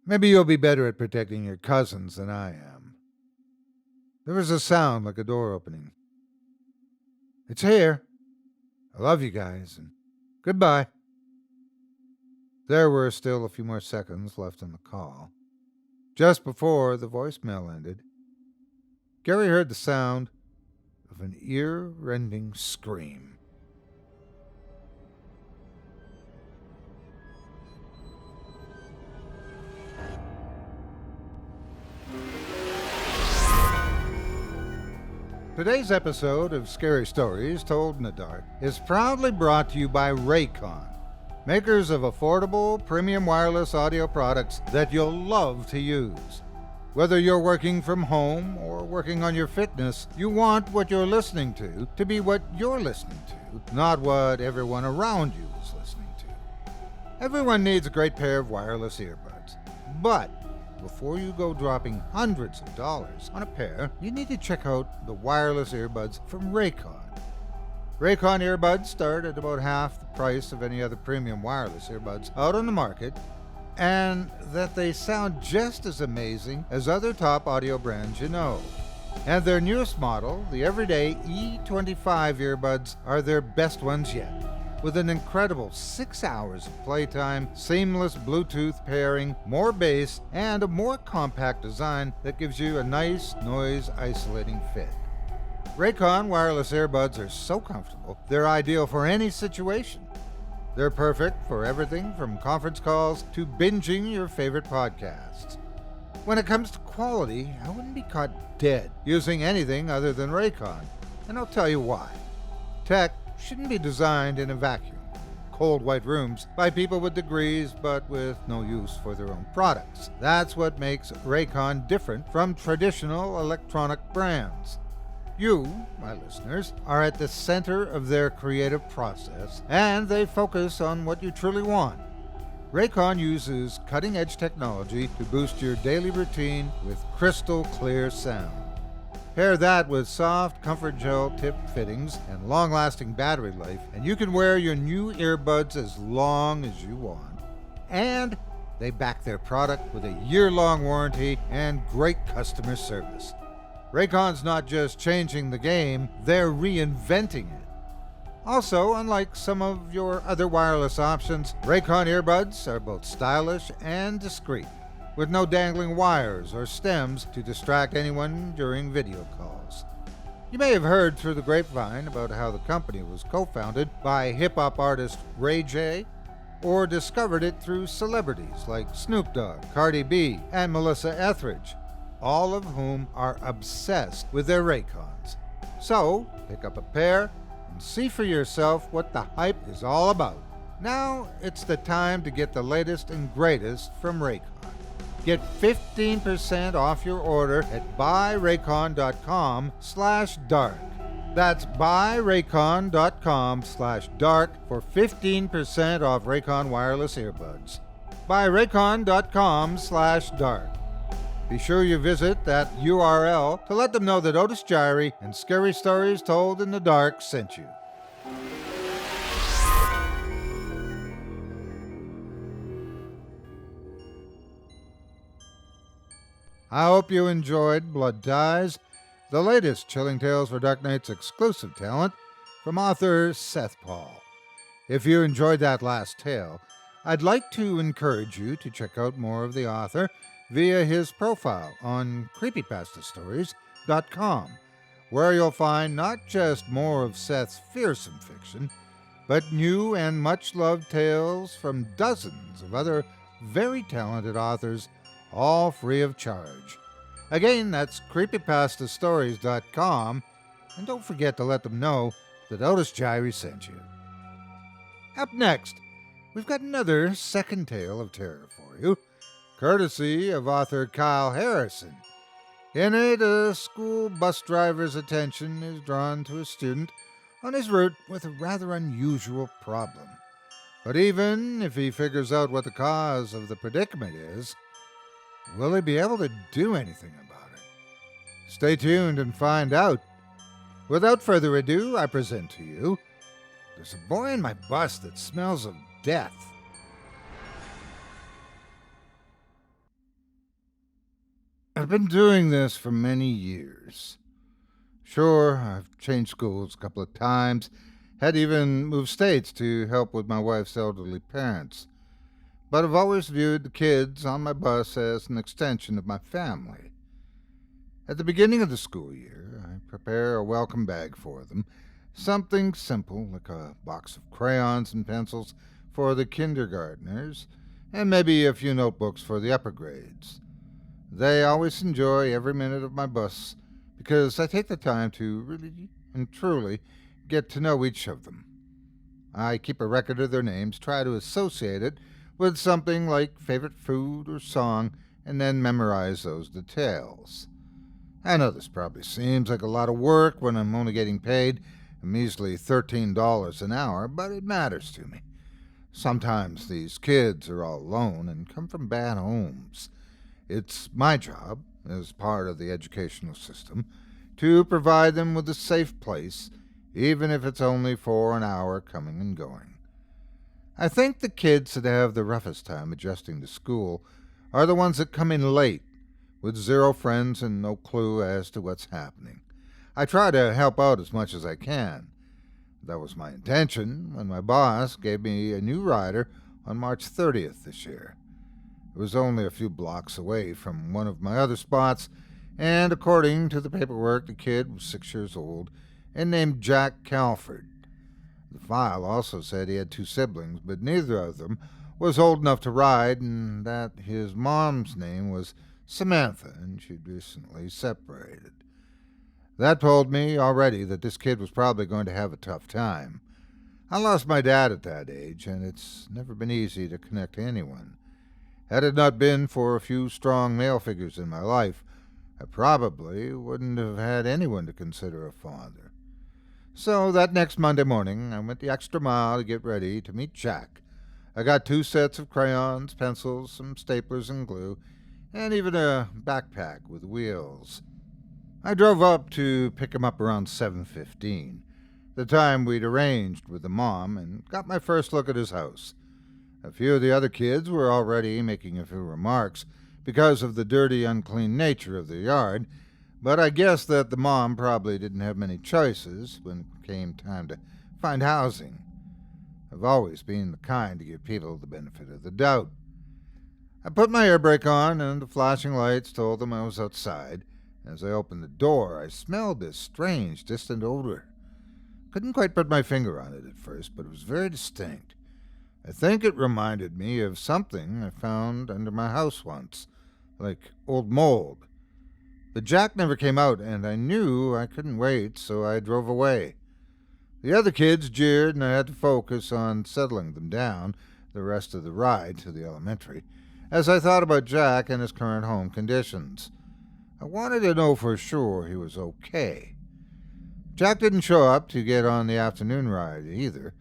Maybe you'll be better at protecting your cousins than I am. There was a sound like a door opening. It's here. I love you guys, and goodbye. There were still a few more seconds left on the call. Just before the voicemail ended, Gary heard the sound of an ear-rending scream. Today's episode of Scary Stories Told in the Dark is proudly brought to you by Raycon, makers of affordable, premium wireless audio products that you'll love to use. Whether you're working from home or working on your fitness, you want what you're listening to be what you're listening to, not what everyone around you is listening to. Everyone needs a great pair of wireless earbuds, but before you go dropping hundreds of dollars on a pair, you need to check out the wireless earbuds from Raycon. Raycon earbuds start at about half the price of any other premium wireless earbuds out on the market, and that they sound just as amazing as other top audio brands you know. And their newest model, the Everyday E25 earbuds, are their best ones yet. With an incredible 6 hours of playtime, seamless Bluetooth pairing, more bass, and a more compact design that gives you a nice noise-isolating fit. Raycon wireless earbuds are so comfortable, they're ideal for any situation. They're perfect for everything from conference calls to binging your favorite podcasts. When it comes to quality, I wouldn't be caught dead using anything other than Raycon, and I'll tell you why. Tech shouldn't be designed in a vacuum, cold white rooms by people with degrees but with no use for their own products. That's what makes Raycon different from traditional electronic brands. You, my listeners, are at the center of their creative process, and they focus on what you truly want. Raycon uses cutting-edge technology to boost your daily routine with crystal clear sound. Pair that with soft comfort gel tip fittings and long-lasting battery life, and you can wear your new earbuds as long as you want. And they back their product with a year-long warranty and great customer service. Raycon's not just changing the game, they're reinventing it. Also, unlike some of your other wireless options, Raycon earbuds are both stylish and discreet, with no dangling wires or stems to distract anyone during video calls. You may have heard through the grapevine about how the company was co-founded by hip-hop artist Ray J, or discovered it through celebrities like Snoop Dogg, Cardi B, and Melissa Etheridge, all of whom are obsessed with their Raycons. So, pick up a pair and see for yourself what the hype is all about. Now, it's the time to get the latest and greatest from Raycon. Get 15% off your order at buyraycon.com/dark. That's buyraycon.com/dark for 15% off Raycon wireless earbuds. buyraycon.com/dark. Be sure you visit that URL to let them know that Otis Jiry and Scary Stories Told in the Dark sent you. I hope you enjoyed Blood Ties, the latest Chilling Tales for Dark Nights exclusive talent from author Seth Paul. If you enjoyed that last tale, I'd like to encourage you to check out more of the author via his profile on Creepypastastories.com, where you'll find not just more of Seth's fearsome fiction, but new and much-loved tales from dozens of other very talented authors, all free of charge. Again, that's Creepypastastories.com, and don't forget to let them know that Otis Jiry sent you. Up next, we've got another second tale of terror for you, courtesy of author Kyle Harrison. In it, a school bus driver's attention is drawn to a student on his route with a rather unusual problem. But even if he figures out what the cause of the predicament is, will he be able to do anything about it? Stay tuned and find out. Without further ado, I present to you, There's a Boy in My Bus That Smells of Death. I've been doing this for many years. Sure, I've changed schools a couple of times, had even moved states to help with my wife's elderly parents. But I've always viewed the kids on my bus as an extension of my family. At the beginning of the school year, I prepare a welcome bag for them, something simple like a box of crayons and pencils for the kindergartners, and maybe a few notebooks for the upper grades. They always enjoy every minute of my bus because I take the time to really and truly get to know each of them. I keep a record of their names, try to associate it with something like favorite food or song, and then memorize those details. I know this probably seems like a lot of work when I'm only getting paid a measly $13 an hour, but it matters to me. Sometimes these kids are all alone and come from bad homes. It's my job, as part of the educational system, to provide them with a safe place, even if it's only for an hour coming and going. I think the kids that have the roughest time adjusting to school are the ones that come in late, with zero friends and no clue as to what's happening. I try to help out as much as I can. That was my intention when my boss gave me a new rider on March 30th this year. It was only a few blocks away from one of my other spots, and according to the paperwork, the kid was 6 years old and named Jack Calford. The file also said he had 2 siblings, but neither of them was old enough to ride, and that his mom's name was Samantha, and she'd recently separated. That told me already that this kid was probably going to have a tough time. I lost my dad at that age, and it's never been easy to connect to anyone. Had it not been for a few strong male figures in my life, I probably wouldn't have had anyone to consider a father. So that next Monday morning, I went the extra mile to get ready to meet Jack. I got 2 sets of crayons, pencils, some staplers and glue, and even a backpack with wheels. I drove up to pick him up around 7:15, the time we'd arranged with the mom, and got my first look at his house. A few of the other kids were already making a few remarks because of the dirty, unclean nature of the yard, but I guessed that the mom probably didn't have many choices when it came time to find housing. I've always been the kind to give people the benefit of the doubt. I put my air brake on, and the flashing lights told them I was outside. As I opened the door, I smelled this strange, distant odor. Couldn't quite put my finger on it at first, but it was very distinct. I think it reminded me of something I found under my house once, like old mold. But Jack never came out, and I knew I couldn't wait, so I drove away. The other kids jeered, and I had to focus on settling them down the rest of the ride to the elementary, as I thought about Jack and his current home conditions. I wanted to know for sure he was okay. Jack didn't show up to get on the afternoon ride either,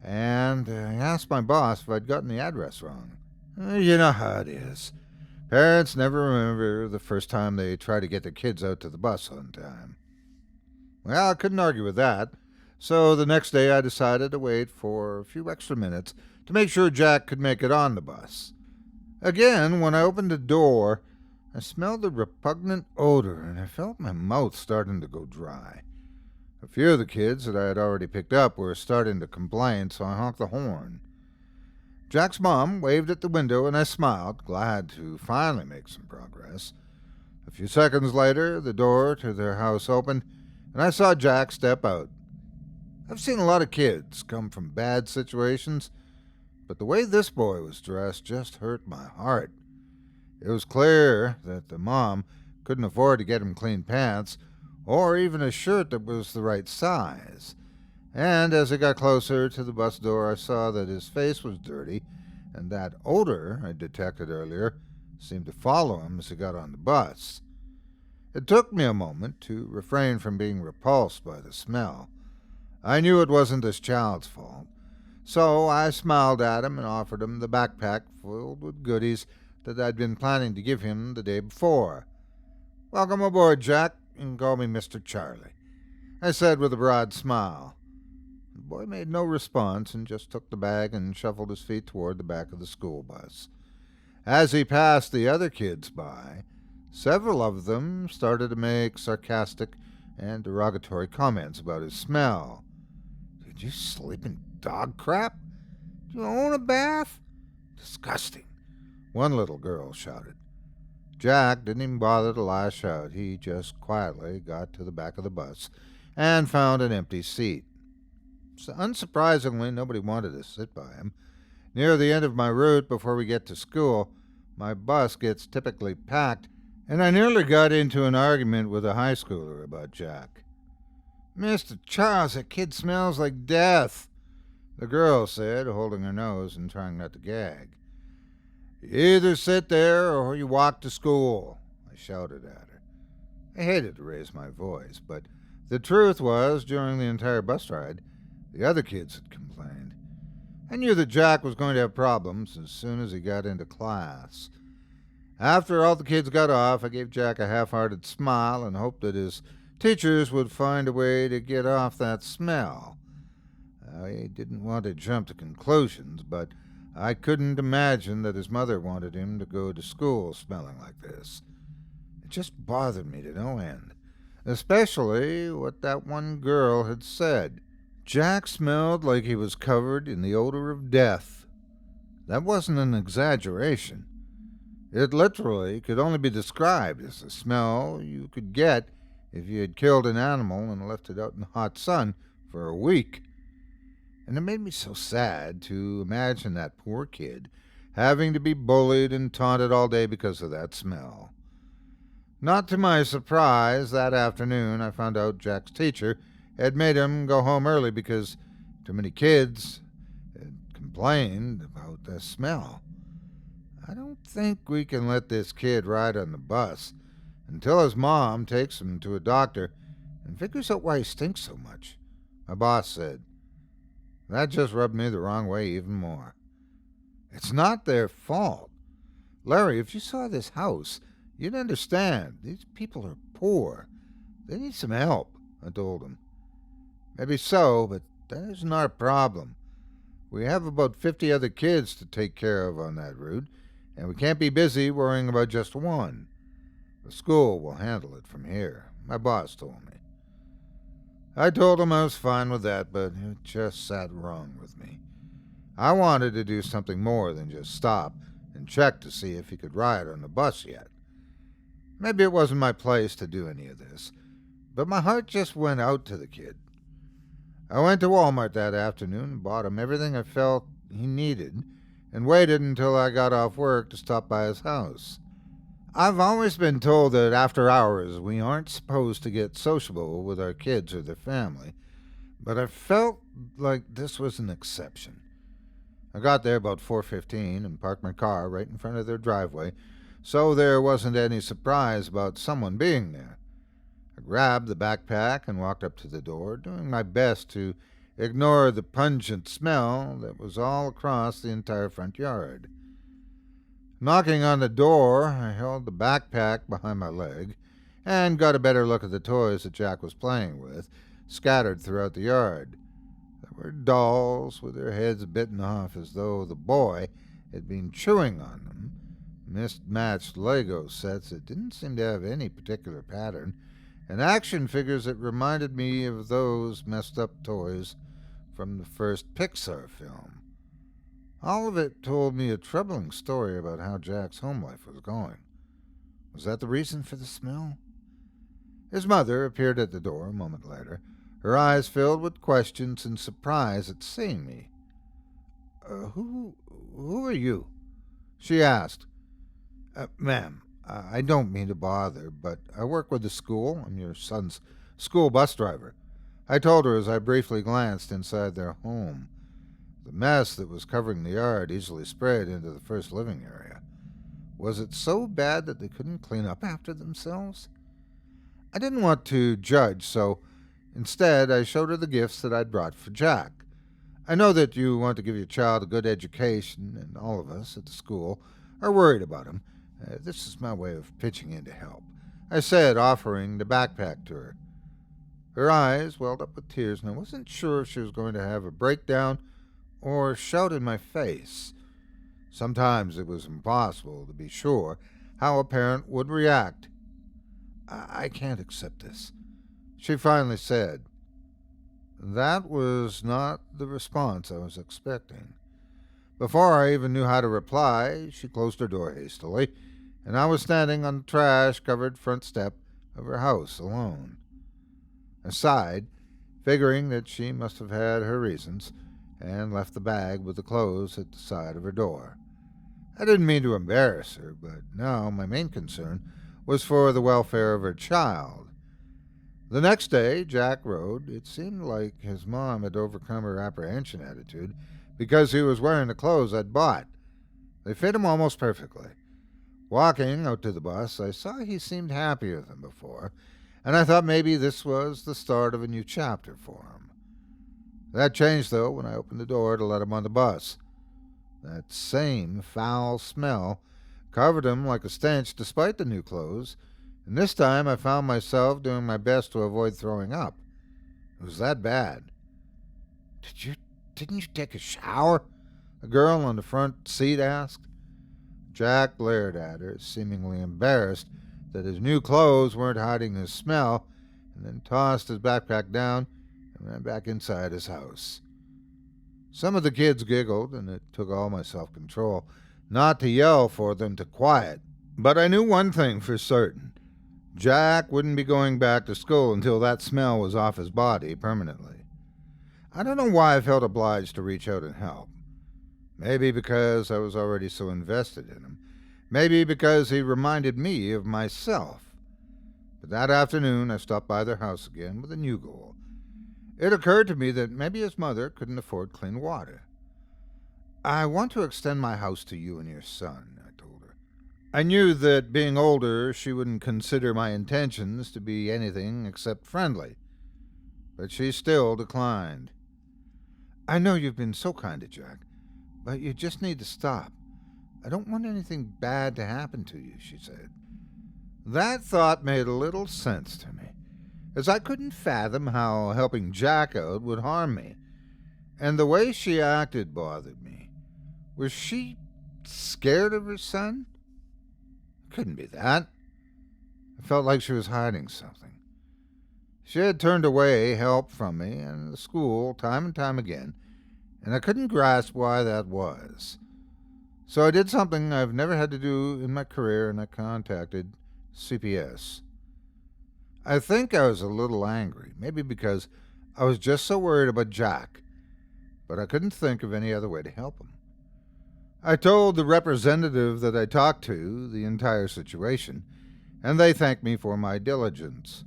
and I asked my boss if I'd gotten the address wrong. You know how it is. Parents never remember the first time they try to get their kids out to the bus on time. Well, I couldn't argue with that, so the next day I decided to wait for a few extra minutes to make sure Jack could make it on the bus. Again, when I opened the door, I smelled a repugnant odor, and I felt my mouth starting to go dry. A few of the kids that I had already picked up were starting to complain, so I honked the horn. Jack's mom waved at the window, and I smiled, glad to finally make some progress. A few seconds later, the door to their house opened, and I saw Jack step out. I've seen a lot of kids come from bad situations, but the way this boy was dressed just hurt my heart. It was clear that the mom couldn't afford to get him clean pants, or even a shirt that was the right size, And as I got closer to the bus door, I saw that his face was dirty, and that odor I detected earlier seemed to follow him as he got on the bus. It took me a moment to refrain from being repulsed by the smell. I knew it wasn't this child's fault, so I smiled at him and offered him the backpack filled with goodies that I'd been planning to give him the day before. "Welcome aboard, Jack. You can call me Mr. Charlie," I said with a broad smile. The boy made no response and just took the bag and shuffled his feet toward the back of the school bus. As he passed the other kids by, several of them started to make sarcastic and derogatory comments about his smell. "Did you sleep in dog crap? Do you own a bath? Disgusting," one little girl shouted. Jack didn't even bother to lash out. He just quietly got to the back of the bus and found an empty seat. So unsurprisingly, nobody wanted to sit by him. Near the end of my route before we get to school, my bus gets typically packed, and I nearly got into an argument with a high schooler about Jack. "Mr. Charles, that kid smells like death," the girl said, holding her nose and trying not to gag. "You either sit there or you walk to school," I shouted at her. I hated to raise my voice, but the truth was, during the entire bus ride, the other kids had complained. I knew that Jack was going to have problems as soon as he got into class. After all the kids got off, I gave Jack a half-hearted smile and hoped that his teachers would find a way to get off that smell. I didn't want to jump to conclusions, but I couldn't imagine that his mother wanted him to go to school smelling like this. It just bothered me to no end, especially what that one girl had said. Jack smelled like he was covered in the odor of death. That wasn't an exaggeration. It literally could only be described as the smell you could get if you had killed an animal and left it out in the hot sun for a week. And it made me so sad to imagine that poor kid having to be bullied and taunted all day because of that smell. Not to my surprise, that afternoon I found out Jack's teacher had made him go home early because too many kids had complained about the smell. I don't think we can let this kid ride on the bus until his mom takes him to a doctor and figures out why he stinks so much, my boss said. That just rubbed me the wrong way even more. It's not their fault. Larry, if you saw this house, you'd understand. These people are poor. They need some help, I told him. Maybe so, but that isn't our problem. We have about 50 other kids to take care of on that route, and we can't be busy worrying about just one. The school will handle it from here, my boss told me. I told him I was fine with that, but it just sat wrong with me. I wanted to do something more than just stop and check to see if he could ride on the bus yet. Maybe it wasn't my place to do any of this, but my heart just went out to the kid. I went to Walmart that afternoon and bought him everything I felt he needed and waited until I got off work to stop by his house. I've always been told that after hours we aren't supposed to get sociable with our kids or their family, but I felt like this was an exception. I got there about 4:15 and parked my car right in front of their driveway, so there wasn't any surprise about someone being there. I grabbed the backpack and walked up to the door, doing my best to ignore the pungent smell that was all across the entire front yard. Knocking on the door, I held the backpack behind my leg and got a better look at the toys that Jack was playing with, scattered throughout the yard. There were dolls with their heads bitten off as though the boy had been chewing on them, mismatched Lego sets that didn't seem to have any particular pattern, and action figures that reminded me of those messed up toys from the first Pixar film. All of it told me a troubling story about how Jack's home life was going. Was that the reason for the smell? His mother appeared at the door a moment later, her eyes filled with questions and surprise at seeing me. Who are you?" she asked. Ma'am, I don't mean to bother, but I work with the school. I'm your son's school bus driver. I told her as I briefly glanced inside their home. The mess that was covering the yard easily spread into the first living area. Was it so bad that they couldn't clean up after themselves? I didn't want to judge, so instead I showed her the gifts that I'd brought for Jack. I know that you want to give your child a good education, and all of us at the school are worried about him. This is my way of pitching in to help, I said, offering the backpack to her. Her eyes welled up with tears, and I wasn't sure if she was going to have a breakdown or shout in my face. Sometimes it was impossible to be sure how a parent would react. I can't accept this, she finally said. That was not the response I was expecting. Before I even knew how to reply, she closed her door hastily, and I was standing on the trash-covered front step of her house alone. I sighed, figuring that she must have had her reasons, and left the bag with the clothes at the side of her door. I didn't mean to embarrass her, but now my main concern was for the welfare of her child. The next day, Jack rode. It seemed like his mom had overcome her apprehension attitude because he was wearing the clothes I'd bought. They fit him almost perfectly. Walking out to the bus, I saw he seemed happier than before, and I thought maybe this was the start of a new chapter for him. That changed, though, when I opened the door to let him on the bus. That same foul smell covered him like a stench despite the new clothes, and this time I found myself doing my best to avoid throwing up. It was that bad. Didn't you take a shower? A girl on the front seat asked. Jack glared at her, seemingly embarrassed that his new clothes weren't hiding his smell, and then tossed his backpack down and ran back inside his house. Some of the kids giggled, and it took all my self-control not to yell for them to quiet. But I knew one thing for certain. Jack wouldn't be going back to school until that smell was off his body permanently. I don't know why I felt obliged to reach out and help. Maybe because I was already so invested in him. Maybe because he reminded me of myself. But that afternoon I stopped by their house again with a new goal. It occurred to me that maybe his mother couldn't afford clean water. I want to extend my house to you and your son, I told her. I knew that being older, she wouldn't consider my intentions to be anything except friendly. But she still declined. I know you've been so kind to Jack, but you just need to stop. I don't want anything bad to happen to you, she said. That thought made a little sense to me, as I couldn't fathom how helping Jack out would harm me. And the way she acted bothered me. Was she scared of her son? Couldn't be that. I felt like she was hiding something. She had turned away help from me and the school time and time again, and I couldn't grasp why that was. So I did something I've never had to do in my career, and I contacted CPS. I think I was a little angry, maybe because I was just so worried about Jack, but I couldn't think of any other way to help him. I told the representative that I talked to the entire situation, and they thanked me for my diligence.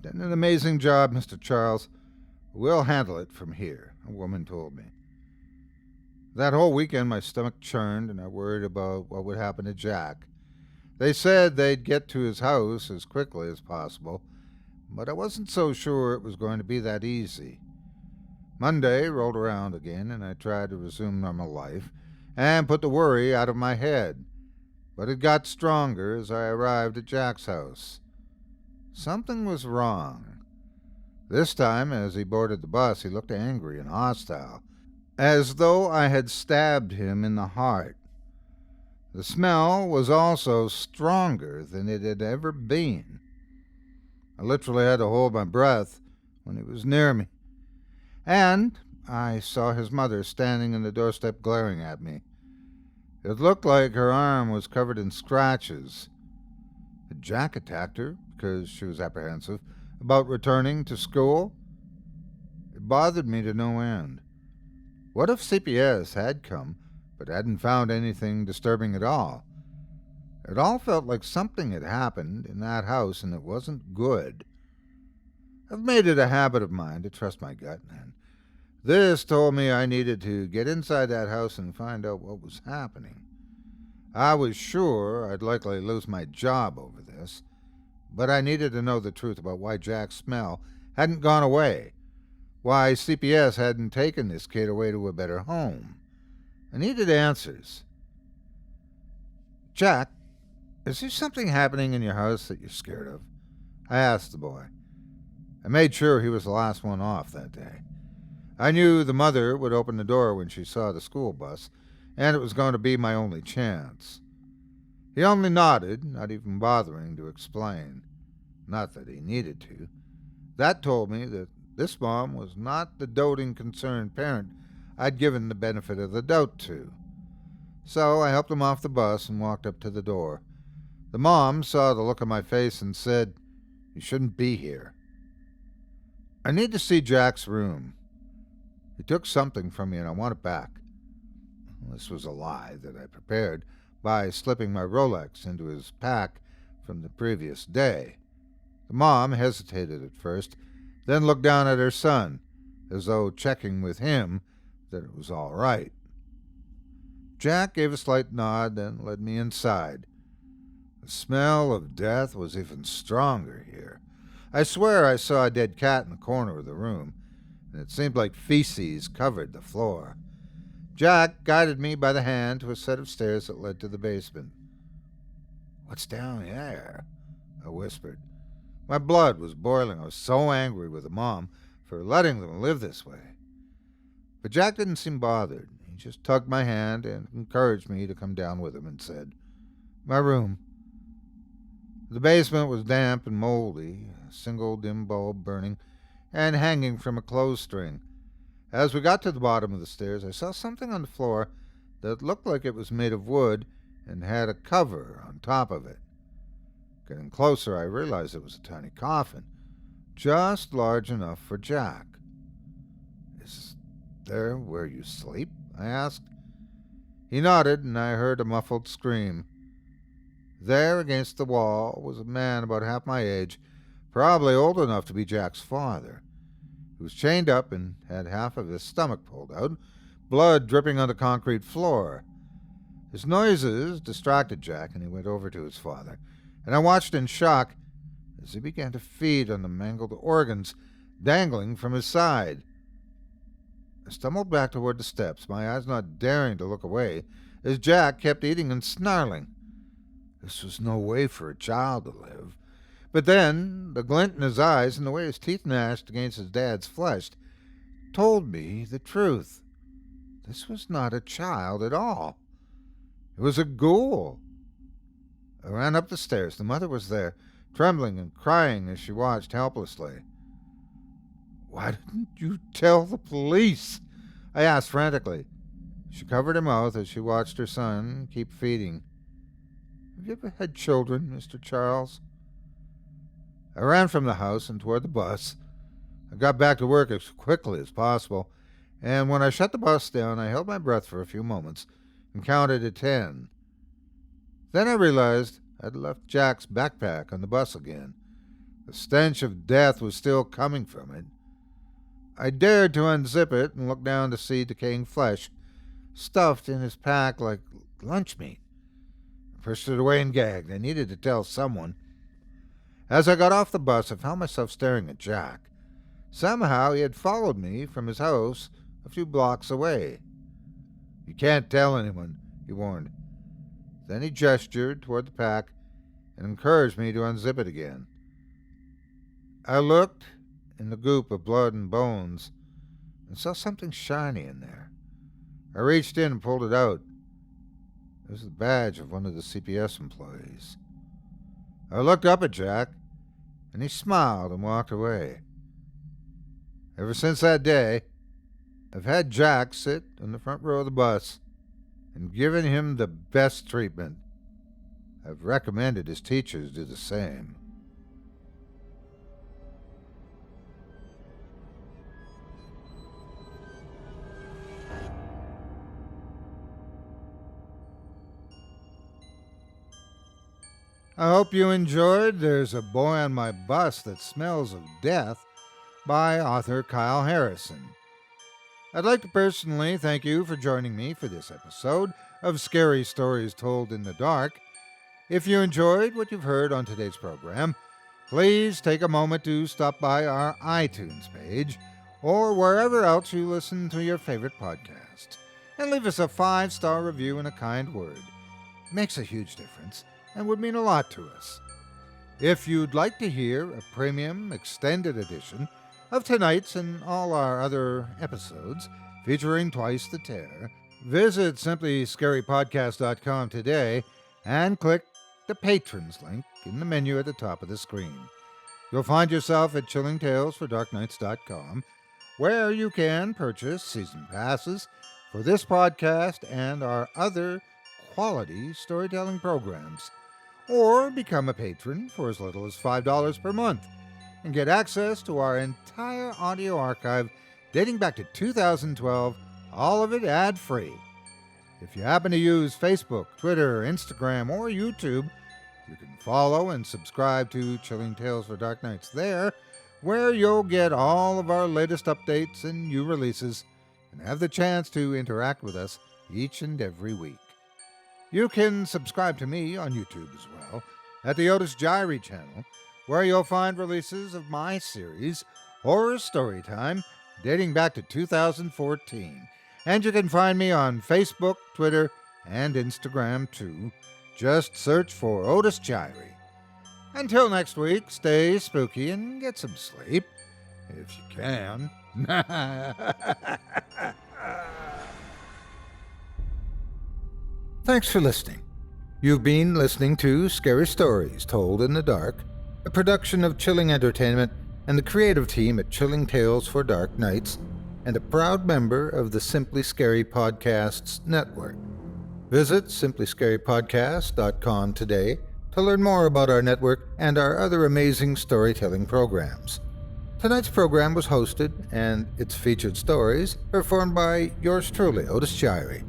Done an amazing job, Mr. Charles. We'll handle it from here, a woman told me. That whole weekend my stomach churned, and I worried about what would happen to Jack. They said they'd get to his house as quickly as possible, but I wasn't so sure it was going to be that easy. Monday rolled around again, and I tried to resume normal life and put the worry out of my head. But it got stronger as I arrived at Jack's house. Something was wrong. This time, as he boarded the bus, he looked angry and hostile, as though I had stabbed him in the heart. The smell was also stronger than it had ever been. I literally had to hold my breath when he was near me. And I saw his mother standing in the doorstep glaring at me. It looked like her arm was covered in scratches. Had Jack attacked her because she was apprehensive about returning to school? It bothered me to no end. What if CPS had come, but hadn't found anything disturbing at all? It all felt like something had happened in that house, and it wasn't good. I've made it a habit of mine to trust my gut, and this told me I needed to get inside that house and find out what was happening. I was sure I'd likely lose my job over this, but I needed to know the truth about why Jack's smell hadn't gone away, why CPS hadn't taken this kid away to a better home. I needed answers. Jack, is there something happening in your house that you're scared of? I asked the boy. I made sure he was the last one off that day. I knew the mother would open the door when she saw the school bus, and it was going to be my only chance. He only nodded, not even bothering to explain. Not that he needed to. That told me that this mom was not the doting, concerned parent I'd given the benefit of the doubt to. So I helped him off the bus and walked up to the door. The mom saw the look on my face and said, "You shouldn't be here." "I need to see Jack's room. He took something from me and I want it back." This was a lie that I prepared by slipping my Rolex into his pack from the previous day. The mom hesitated at first, then looked down at her son, as though checking with him that it was all right. Jack gave a slight nod and led me inside. The smell of death was even stronger here. I swear I saw a dead cat in the corner of the room, and it seemed like feces covered the floor. Jack guided me by the hand to a set of stairs that led to the basement. "What's down there?" I whispered. My blood was boiling. I was so angry with the mom for letting them live this way. But Jack didn't seem bothered. He just tugged my hand and encouraged me to come down with him and said, "My room." The basement was damp and moldy, a single dim bulb burning and hanging from a clothesstring. As we got to the bottom of the stairs, I saw something on the floor that looked like it was made of wood and had a cover on top of it. Getting closer, I realized it was a tiny coffin, just large enough for Jack. "Is there where you sleep?" I asked. He nodded, and I heard a muffled scream. There, against the wall, was a man about half my age, probably old enough to be Jack's father. He was chained up and had half of his stomach pulled out, blood dripping on the concrete floor. His noises distracted Jack, and he went over to his father, and I watched in shock as he began to feed on the mangled organs dangling from his side. I stumbled back toward the steps, my eyes not daring to look away, as Jack kept eating and snarling. This was no way for a child to live. But then, the glint in his eyes and the way his teeth gnashed against his dad's flesh told me the truth. This was not a child at all. It was a ghoul. I ran up the stairs. The mother was there, trembling and crying as she watched helplessly. "Why didn't you tell the police?" I asked frantically. She covered her mouth as she watched her son keep feeding. "Have you ever had children, Mr. Charles?" I ran from the house and toward the bus. I got back to work as quickly as possible, and when I shut the bus down, I held my breath for a few moments and counted to 10. Then I realized I'd left Jack's backpack on the bus again. The stench of death was still coming from it. I dared to unzip it and look down to see decaying flesh, stuffed in his pack like lunch meat. I pushed it away and gagged. I needed to tell someone. As I got off the bus, I found myself staring at Jack. Somehow he had followed me from his house a few blocks away. "You can't tell anyone," he warned. Then he gestured toward the pack and encouraged me to unzip it again. I looked in the goop of blood and bones and saw something shiny in there. I reached in and pulled it out. It was the badge of one of the CPS employees. I looked up at Jack, and he smiled and walked away. Ever since that day, I've had Jack sit in the front row of the bus and given him the best treatment. I've recommended his teachers do the same. I hope you enjoyed There's a Boy on My Bus That Smells of Death by author Kyle Harrison. I'd like to personally thank you for joining me for this episode of Scary Stories Told in the Dark. If you enjoyed what you've heard on today's program, please take a moment to stop by our iTunes page or wherever else you listen to your favorite podcast and leave us a 5-star review and a kind word. It makes a huge difference and would mean a lot to us. If you'd like to hear a premium extended edition of tonight's and all our other episodes featuring Twice the Terror, visit simplyscarypodcast.com today and click the Patrons link in the menu at the top of the screen. You'll find yourself at chillingtalesfordarknights.com, where you can purchase season passes for this podcast and our other quality storytelling programs, or become a patron for as little as $5 per month and get access to our entire audio archive dating back to 2012, all of it ad-free. If you happen to use Facebook, Twitter, Instagram, or YouTube, you can follow and subscribe to Chilling Tales for Dark Nights there, where you'll get all of our latest updates and new releases and have the chance to interact with us each and every week. You can subscribe to me on YouTube as well at the Otis Jiry channel, where you'll find releases of my series, Horror Storytime, dating back to 2014. And you can find me on Facebook, Twitter, and Instagram too. Just search for Otis Jiry. Until next week, stay spooky and get some sleep, if you can. Thanks for listening. You've been listening to Scary Stories Told in the Dark, a production of Chilling Entertainment and the creative team at Chilling Tales for Dark Nights, and a proud member of the Simply Scary Podcasts network. Visit simplyscarypodcast.com today to learn more about our network and our other amazing storytelling programs. Tonight's program was hosted and its featured stories performed by yours truly, Otis Jiry.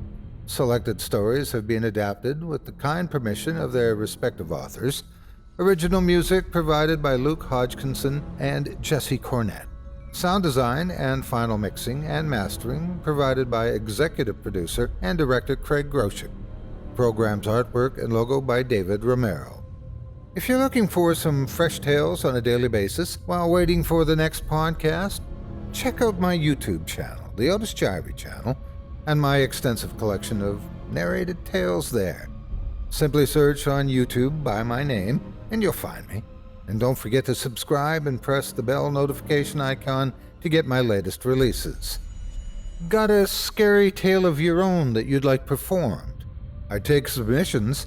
Selected stories have been adapted with the kind permission of their respective authors. Original music provided by Luke Hodgkinson and Jesse Cornett. Sound design and final mixing and mastering provided by executive producer and director Craig Groshek. Program's artwork and logo by David Romero. If you're looking for some fresh tales on a daily basis while waiting for the next podcast, check out my YouTube channel, the Otis Jiry channel, and my extensive collection of narrated tales there. Simply search on YouTube by my name and you'll find me. And don't forget to subscribe and press the bell notification icon to get my latest releases. Got a scary tale of your own that you'd like performed? I take submissions.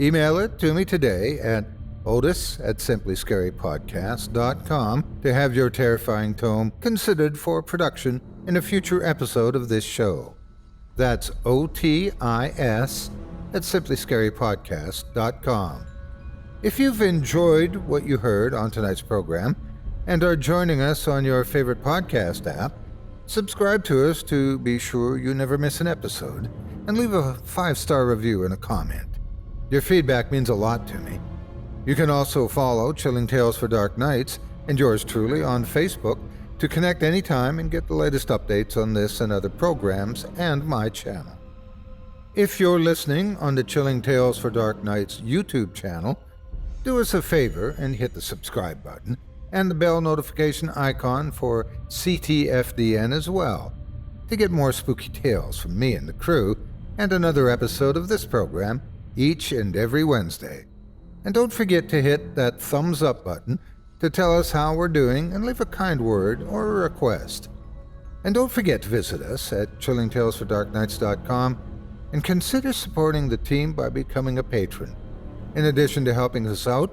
Email it to me today at otis@simplyscarypodcast.com to have your terrifying tome considered for production in a future episode of this show. That's otis@simplyscarypodcast.com. If you've enjoyed what you heard on tonight's program and are joining us on your favorite podcast app, subscribe to us to be sure you never miss an episode, and leave a 5-star review and a comment. Your feedback means a lot to me. You can also follow Chilling Tales for Dark Nights and yours truly on Facebook to connect anytime and get the latest updates on this and other programs and my channel. If you're listening on the Chilling Tales for Dark Nights YouTube channel, do us a favor and hit the subscribe button and the bell notification icon for ctfdn as well to get more spooky tales from me and the crew and another episode of this program each and every Wednesday. And don't forget to hit that thumbs up button to tell us how we're doing and leave a kind word or a request. And don't forget to visit us at chillingtalesfordarknights.com and consider supporting the team by becoming a patron. In addition to helping us out,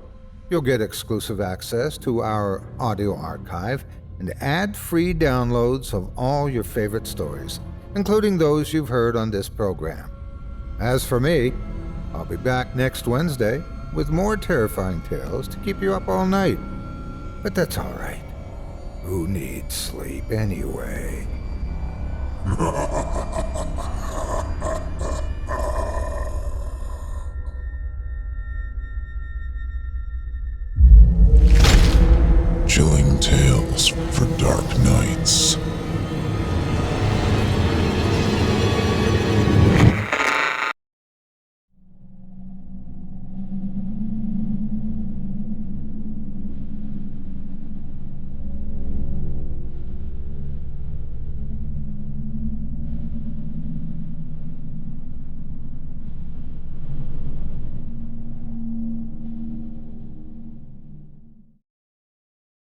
you'll get exclusive access to our audio archive and ad-free downloads of all your favorite stories, including those you've heard on this program. As for me, I'll be back next Wednesday with more terrifying tales to keep you up all night. But that's all right. Who needs sleep anyway? Chilling Tales for Dark Nights.